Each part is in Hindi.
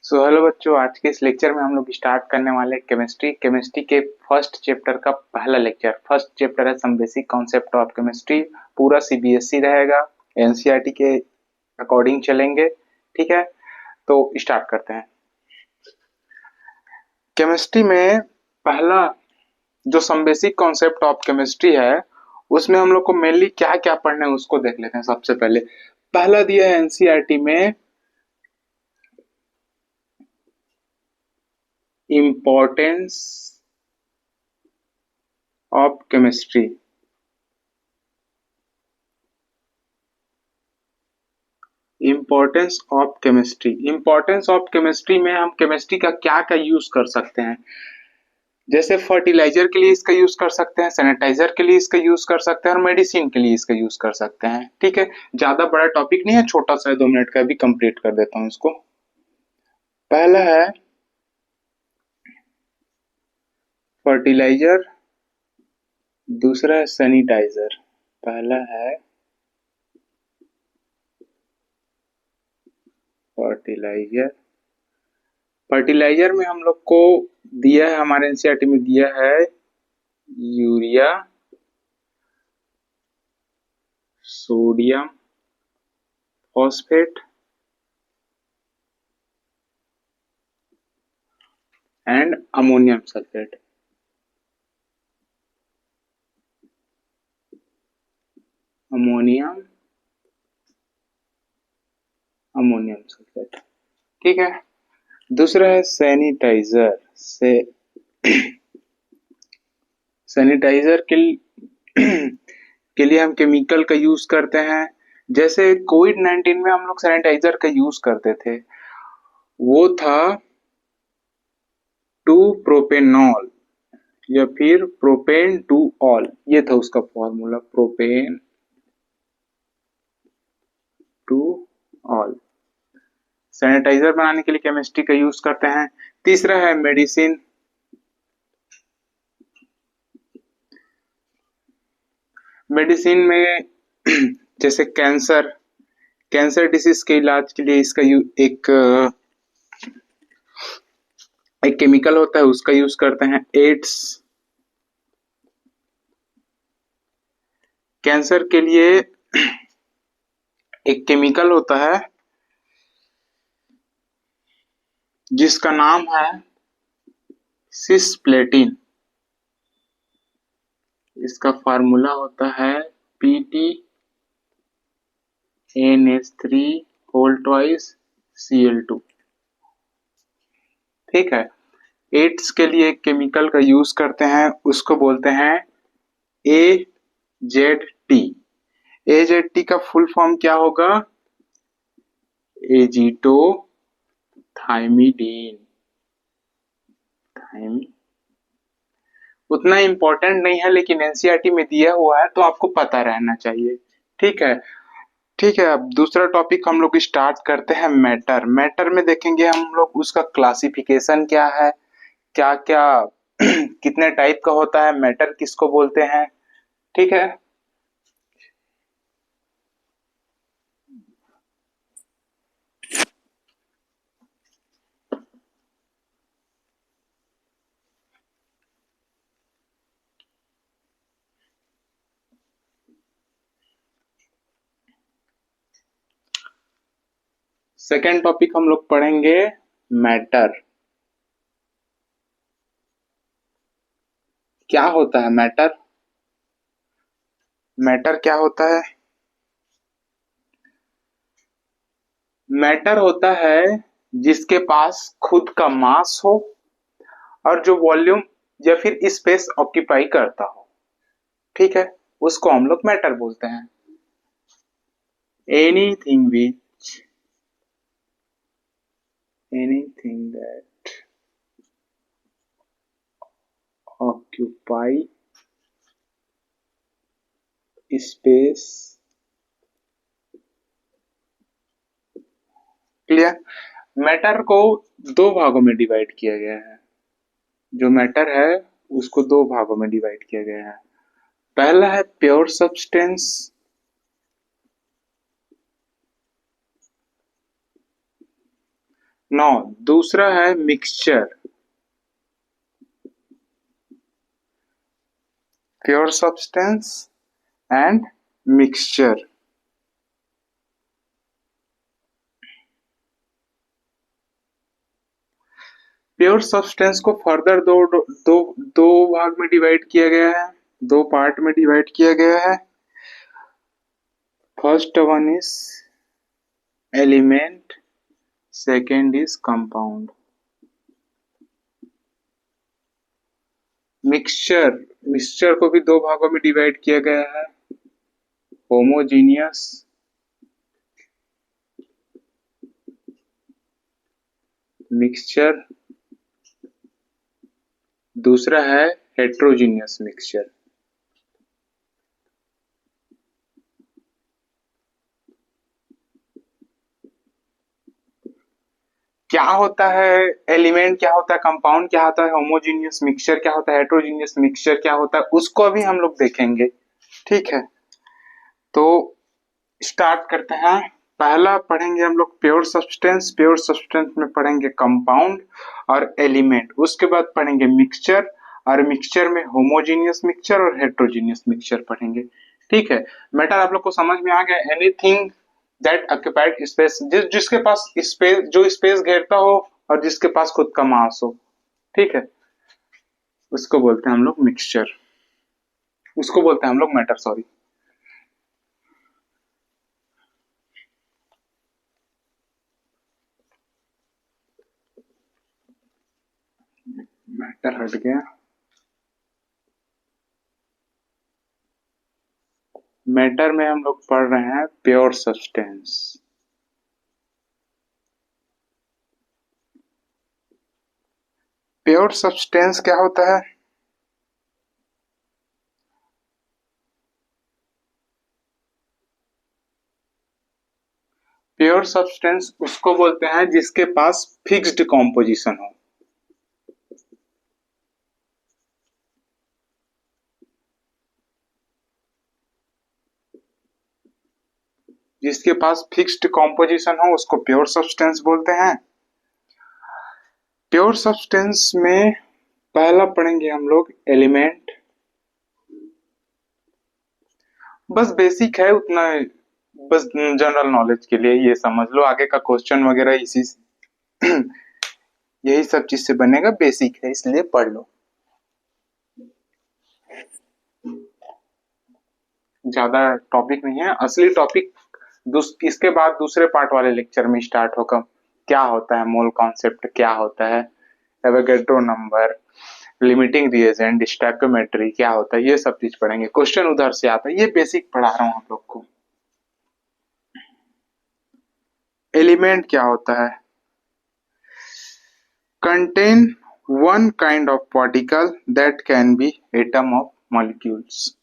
हेलो बच्चों, आज के इस लेक्चर में हम लोग स्टार्ट करने वाले केमिस्ट्री केमिस्ट्री के फर्स्ट चैप्टर का पहला लेक्चर। फर्स्ट चैप्टर है some basic concept of chemistry. पूरा सीबीएसई रहेगा, एनसीईआरटी के अकॉर्डिंग चलेंगे। ठीक है, तो स्टार्ट करते हैं। केमिस्ट्री में पहला जो some basic concept of chemistry है, उसमें हम लोग को मेनली क्या क्या पढ़ना है उसको देख लेते हैं। सबसे पहले पहला दिया है एनसीईआरटी में, importance of chemistry. Importance of chemistry. Importance of chemistry में हम केमिस्ट्री का क्या क्या यूज कर सकते हैं। जैसे फर्टिलाइजर के लिए इसका यूज कर सकते हैं, सैनिटाइजर के लिए इसका यूज कर सकते हैं और मेडिसिन के लिए इसका यूज कर सकते हैं। ठीक है, ज्यादा बड़ा टॉपिक नहीं है, छोटा सा है, 2 मिनट का भी कंप्लीट कर देता हूँ इसको। पहला है फर्टिलाइजर, दूसरा है सैनिटाइजर। पहला है फर्टिलाइजर। फर्टिलाइजर में हम लोग को दिया है, हमारे एनसीईआरटी में दिया है urea, sodium phosphate and ammonium sulphate. Ammonium ammonium sulphate. ठीक है, दूसरा है सैनिटाइजर से। सैनिटाइजर के लिए हम केमिकल का यूज करते हैं। जैसे कोविड-19 में हम लोग सैनिटाइजर का यूज करते थे, वो था टू प्रोपेनॉल या फिर प्रोपेन टू ऑल। ये था उसका formula, propane two ol. Sanitiser बनाने के लिए केमिस्ट्री का यूज करते हैं। तीसरा है मेडिसिन। मेडिसिन में जैसे कैंसर, कैंसर डिसीज के इलाज के लिए इसका एक केमिकल होता है, उसका यूज करते हैं। एड्स, कैंसर के लिए एक केमिकल होता है जिसका नाम है सिस्प्लेटिन। इसका फार्मूला होता है PTNH3 ठीक है, एड्स के लिए एक केमिकल का यूज करते हैं, उसको बोलते हैं AZT। AZT का फुल फॉर्म क्या होगा? एजिटो थाइमिडीन। उतना इम्पोर्टेंट नहीं है, लेकिन एनसीईआरटी में दिया हुआ है तो आपको पता रहना चाहिए। ठीक है, ठीक है। अब दूसरा टॉपिक हम लोग स्टार्ट करते हैं। मैटर। मैटर में देखेंगे हम लोग उसका क्लासिफिकेशन क्या है, क्या क्या कितने टाइप का होता है, मैटर किसको बोलते हैं। ठीक है, सेकेंड टॉपिक हम लोग पढ़ेंगे मैटर। क्या होता है मैटर? मैटर क्या होता है? मैटर होता है जिसके पास खुद का मास हो और जो वॉल्यूम या फिर स्पेस ऑक्यूपाई करता हो। ठीक है, उसको हम लोग मैटर बोलते हैं। Anything which anything that occupy space. Clear? Matter को दो भागों में डिवाइड किया गया है। जो मैटर है उसको दो भागों में डिवाइड किया गया है। पहला है प्योर सब्सटेंस, नौ, दूसरा है mixture, pure substance and mixture. Pure substance को फर्दर दो भाग में डिवाइड किया गया है, दो पार्ट में डिवाइड किया गया है। First one is element, second is compound. Mixture को भी दो भागों में डिवाइड किया गया है, होमोजीनियस मिक्सचर, दूसरा है हेट्रोजीनियस मिक्सचर। क्या होता है एलिमेंट, क्या होता है कंपाउंड, क्या होता है होमोजीनियस मिक्सचर, क्या होता है हेट्रोजीनियस मिक्सचर, क्या होता है उसको अभी हम लोग देखेंगे। ठीक है, तो स्टार्ट करते हैं। पहला पढ़ेंगे हम लोग प्योर सब्सटेंस, प्योर सब्सटेंस में पढ़ेंगे कंपाउंड और एलिमेंट, उसके बाद पढ़ेंगे मिक्सचर, और मिक्सचर में होमोजीनियस मिक्सचर और हेट्रोजीनियस मिक्सचर पढ़ेंगे। ठीक है, मैटर आप लोग को समझ में आ गया। एनीथिंग दैट ऑक्युपाइड स्पेस, जिसके पास स्पेस, जो स्पेस घेरता हो और जिसके पास खुद का मास हो, ठीक है, उसको बोलते हैं हम लोग मिक्सचर, उसको बोलते हैं हम लोग मैटर, सॉरी। मैटर हट गया। मैटर में हम लोग पढ़ रहे हैं प्योर सब्सटेंस। प्योर सब्सटेंस क्या होता है? प्योर सब्सटेंस उसको बोलते हैं जिसके पास फिक्स्ड कॉम्पोजिशन हो। जिसके पास फिक्स्ड कॉम्पोजिशन हो उसको प्योर सब्सटेंस बोलते हैं। प्योर सब्सटेंस में पहला पढ़ेंगे हम लोग एलिमेंट। बस बेसिक है उतना, बस जनरल नॉलेज के लिए ये समझ लो, आगे का क्वेश्चन वगैरह इसी यही सब चीज से बनेगा, बेसिक है इसलिए पढ़ लो, ज्यादा टॉपिक नहीं है। असली टॉपिक इसके बाद दूसरे पार्ट वाले लेक्चर में स्टार्ट होगा। क्या होता है मोल कॉन्सेप्ट, क्या होता है Avogadro number, limiting reagent, stoichiometry क्या होता है, ये सब चीज पढ़ेंगे। क्वेश्चन उधर से आता है, ये बेसिक पढ़ा रहा हूं आप लोग को। एलिमेंट क्या होता है? contain one kind of particle that can be atom of molecules.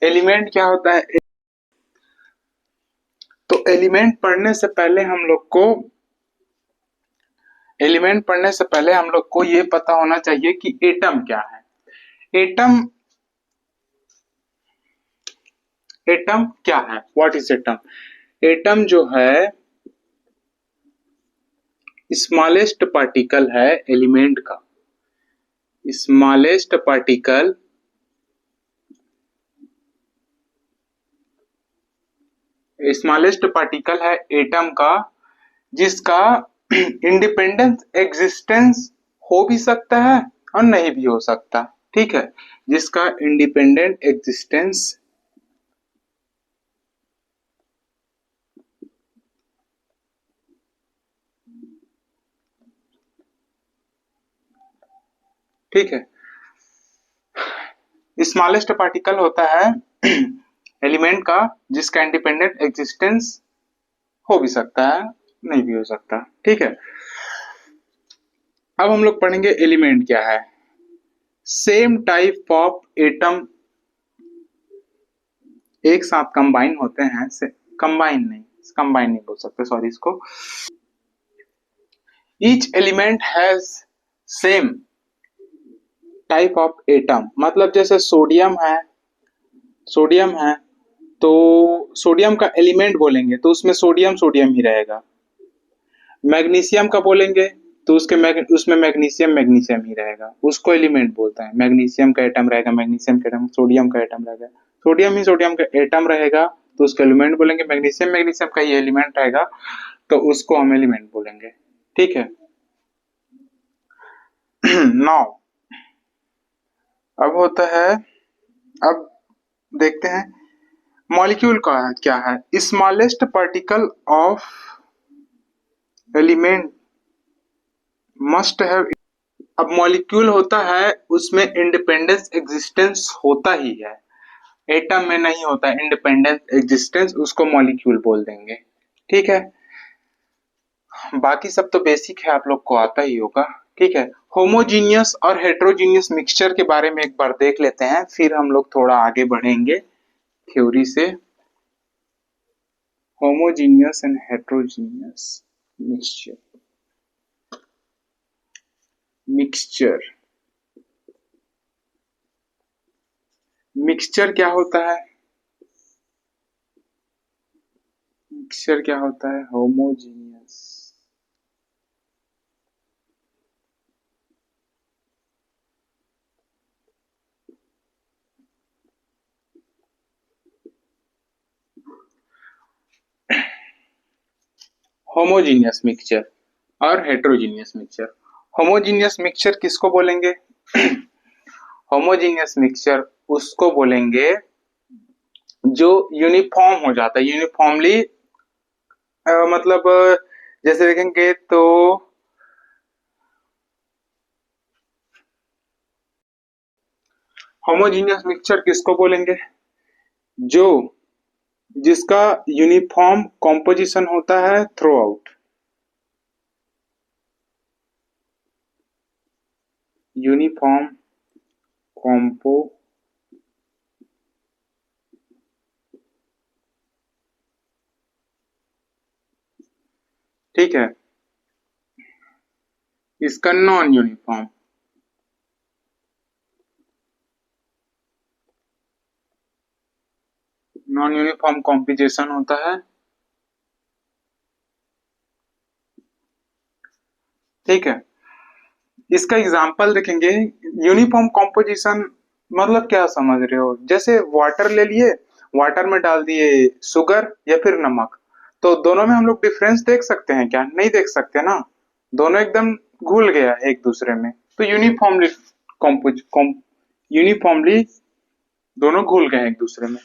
Element क्या होता है? तो एलिमेंट पढ़ने से पहले हम लोग को ये पता होना चाहिए कि एटम क्या है। एटम एटम क्या है? What is atom? एटम जो है स्मॉलेस्ट पार्टिकल है एलिमेंट का। स्मॉलेस्ट पार्टिकल है एटम का, जिसका इंडिपेंडेंट एग्जिस्टेंस हो भी सकता है और नहीं भी हो सकता। ठीक है, जिसका इंडिपेंडेंट एग्जिस्टेंस ठीक है, स्मॉलेस्ट पार्टिकल होता है एलिमेंट का जिसका इंडिपेंडेंट एग्जिस्टेंस हो भी सकता है, नहीं भी हो सकता। ठीक है, अब हम लोग पढ़ेंगे एलिमेंट क्या है। सेम टाइप ऑफ एटम एक साथ कंबाइन होते हैं, से कंबाइन नहीं बोल सकते, सॉरी इसको। Each element has same type of atom, मतलब जैसे सोडियम है तो सोडियम का एलिमेंट बोलेंगे तो उसमें सोडियम सोडियम ही रहेगा। मैग्नीशियम का बोलेंगे तो उसमें मैग्नीशियम मैग्नीशियम ही रहेगा, उसको एलिमेंट बोलता है। मैग्नीशियम का एटम रहेगा, मैग्नीशियम का एटम, सोडियम का एटम रहेगा, सोडियम ही सोडियम का एटम रहेगा तो उसको एलिमेंट बोलेंगे। मैग्नीशियम मैग्नीशियम का ही एलिमेंट रहेगा तो उसको हम एलिमेंट बोलेंगे। ठीक है। नाउ अब होता है, अब देखते हैं मॉलिक्यूल का क्या है। Smallest particle of element must have. अब मॉलिक्यूल होता है उसमें इंडिपेंडेंस एग्जिस्टेंस होता ही है, एटम में नहीं होता इंडिपेंडेंस एग्जिस्टेंस, उसको मॉलिक्यूल बोल देंगे। ठीक है। बाकी सब तो बेसिक है, आप लोग को आता ही होगा। ठीक है। होमोजीनियस और हेट्रोजीनियस मिक्सचर के बारे में एक बार देख लेते हैं, फिर हम लोग थोड़ा आगे बढ़ेंगे थ्योरी से। Homogeneous and heterogeneous mixture. Mixture mixture क्या होता है? मिक्सचर क्या होता है? होमोजीनियस। होमोजीनियस मिक्सचर और हेट्रोजीनियस मिक्सचर। होमोजीनियस मिक्सचर किसको बोलेंगे? होमोजीनियस मिक्सचर उसको बोलेंगे जो यूनिफॉर्म हो जाता है, यूनिफॉर्मली, मतलब जैसे देखेंगे तो होमोजीनियस मिक्सचर किसको बोलेंगे? जो जिसका यूनिफॉर्म कॉम्पोजिशन होता है थ्रू आउट। यूनिफॉर्म कॉम्पो ठीक है। इसका non uniform, non uniform composition होता है। ठीक है। इसका एग्जांपल देखेंगे। यूनिफॉर्म कॉम्पोजिशन मतलब क्या समझ रहे हो? जैसे वाटर ले लिए, वाटर में डाल दिए शुगर या फिर नमक, तो दोनों में हम लोग डिफरेंस देख सकते हैं क्या? नहीं देख सकते ना, दोनों एकदम घुल गया एक दूसरे में, तो यूनिफॉर्मली यूनिफॉर्मली दोनों घुल गए एक दूसरे में।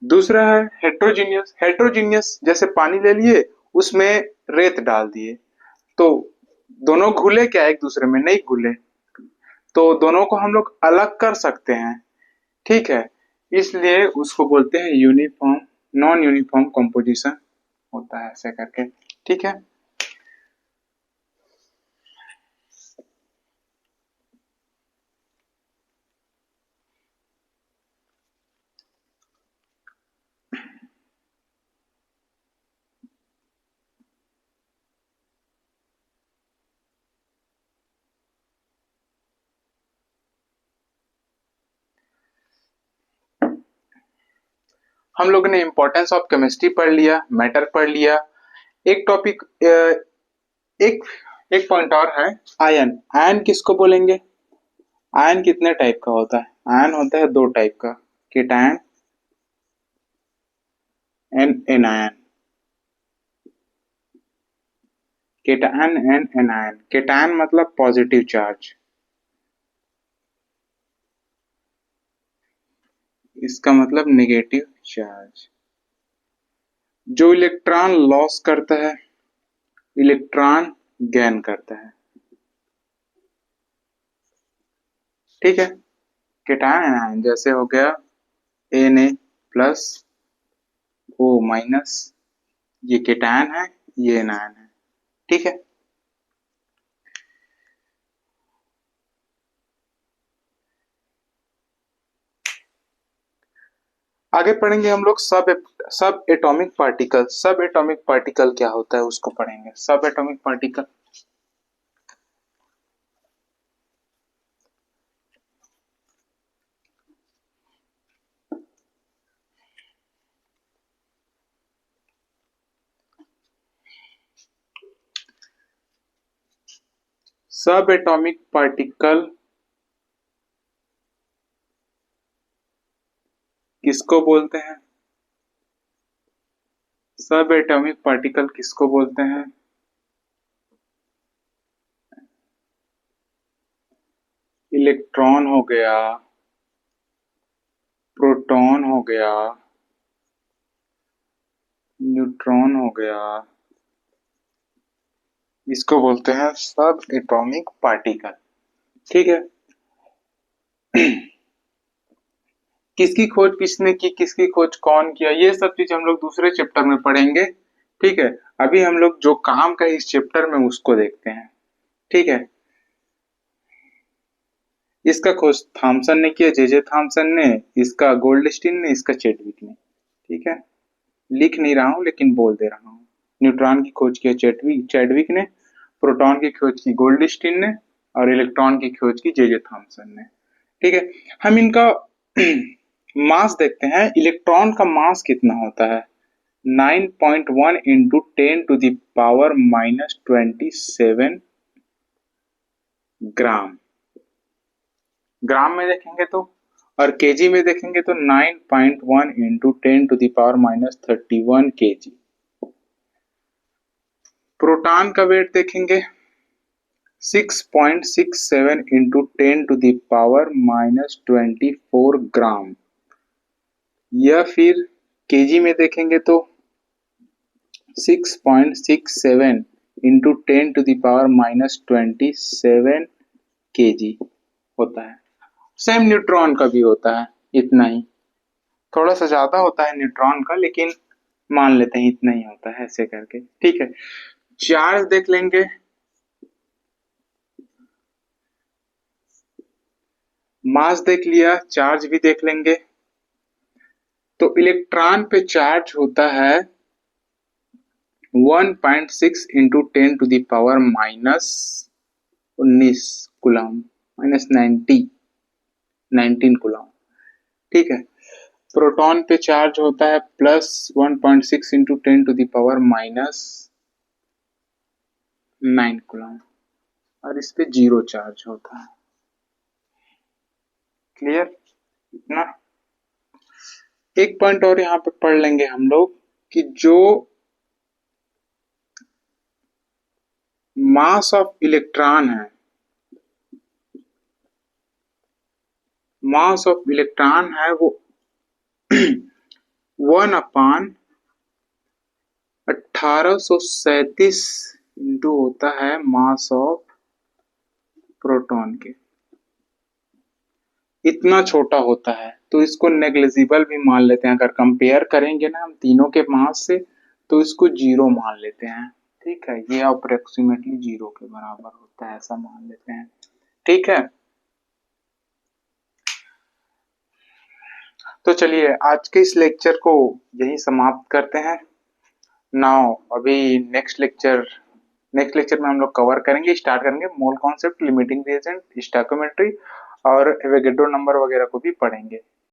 दूसरा है हेट्रोजीनियस। हेट्रोजीनियस जैसे पानी ले लिए, उसमें रेत डाल दिए, तो दोनों घुले क्या? एक दूसरे में नहीं घुले, तो दोनों को हम लोग अलग कर सकते हैं। ठीक है। इसलिए उसको बोलते हैं यूनिफॉर्म, नॉन यूनिफॉर्म कंपोजिशन होता है ऐसे करके। ठीक है। हम लोगों ने इंपॉर्टेंस ऑफ केमिस्ट्री पढ़ लिया, मैटर पढ़ लिया। एक टॉपिक, एक एक पॉइंट और है, आयन। आयन किसको बोलेंगे? आयन कितने टाइप का होता है? आयन होता है दो टाइप का, cation and anion. Cation and anion. Cation मतलब पॉजिटिव चार्ज, इसका मतलब नेगेटिव चार्ज। जो इलेक्ट्रॉन लॉस करता है, इलेक्ट्रॉन गेन करता है। ठीक है। केटायन एनायन जैसे हो गया Na प्लस O माइनस, ये केटायन है, ये एनायन है। ठीक है। आगे पढ़ेंगे हम लोग सब एटॉमिक पार्टिकल। सब एटॉमिक पार्टिकल क्या होता है उसको पढ़ेंगे। सब एटॉमिक पार्टिकल सब एटॉमिक पार्टिकल किसको बोलते हैं? सब एटॉमिक पार्टिकल किसको बोलते हैं? इलेक्ट्रॉन हो गया, प्रोटॉन हो गया, न्यूट्रॉन हो गया, इसको बोलते हैं सब एटॉमिक पार्टिकल। ठीक है। किसकी खोज किसने की, किसकी खोज कौन किया, ये सब चीज हम लोग दूसरे चैप्टर में पढ़ेंगे। ठीक है। अभी हम लोग जो काम का इस चैप्टर में उसको देखते हैं। ठीक है। इसका खोज थॉमसन ने किया, जे थॉमसन ने, इसका गोल्डस्टीन ने, इसका चैडविक ने। ठीक है। लिख नहीं रहा हूं लेकिन बोल दे रहा हूं। न्यूट्रॉन की खोज किया चैडविक ने, प्रोटॉन की खोज की गोल्डस्टीन ने, और इलेक्ट्रॉन की खोज की जे थॉमसन ने। ठीक है। हम इनका मास देखते हैं। इलेक्ट्रॉन का मास कितना होता है? 9.1 इंटू 10⁻⁻27 ग्राम। ग्राम में देखेंगे तो, और केजी में देखेंगे तो 9.1 इंटू 10⁻31 केजी। प्रोटॉन का वेट देखेंगे 6.67 इंटू 10⁻⁻24 ग्राम। या फिर केजी में देखेंगे तो 6.67 इंटू 10⁻⁻27 केजी होता है। सेम न्यूट्रॉन का भी होता है, इतना ही। थोड़ा सा ज्यादा होता है न्यूट्रॉन का, लेकिन मान लेते हैं इतना ही होता है ऐसे करके। ठीक है। चार्ज देख लेंगे। मास देख लिया, चार्ज भी देख लेंगे। तो इलेक्ट्रॉन पे चार्ज होता है 1.6 इंटू 10⁻⁻19 कूलम, -19 कूलम। ठीक है। प्रोटॉन पे चार्ज होता है +1.6 इंटू 10⁻⁹ कूलम, और इस पे 0 चार्ज होता है। क्लियर? इतना। एक पॉइंट और यहाँ पे पढ़ लेंगे हम लोग कि जो मास ऑफ इलेक्ट्रॉन है, मास ऑफ इलेक्ट्रॉन है वो 1/1837 इंटू होता है मास ऑफ प्रोटॉन के। इतना छोटा होता है, तो इसको नेग्लिजिबल भी मान लेते हैं। अगर कंपेयर करेंगे ना हम तीनों के मास से, तो इसको 0 मान लेते हैं। ठीक है। ये अप्रोक्सीमेटली 0 के बराबर होता है, ऐसा मान लेते हैं। ठीक है। तो चलिए आज के इस लेक्चर को यही समाप्त करते हैं। नाउ अभी नेक्स्ट लेक्चर में हम लोग कवर करेंगे, स्टार्ट करेंगे mole concept, limiting reagent, stoichiometry और एवोगैड्रो नंबर वगैरह को भी पढ़ेंगे।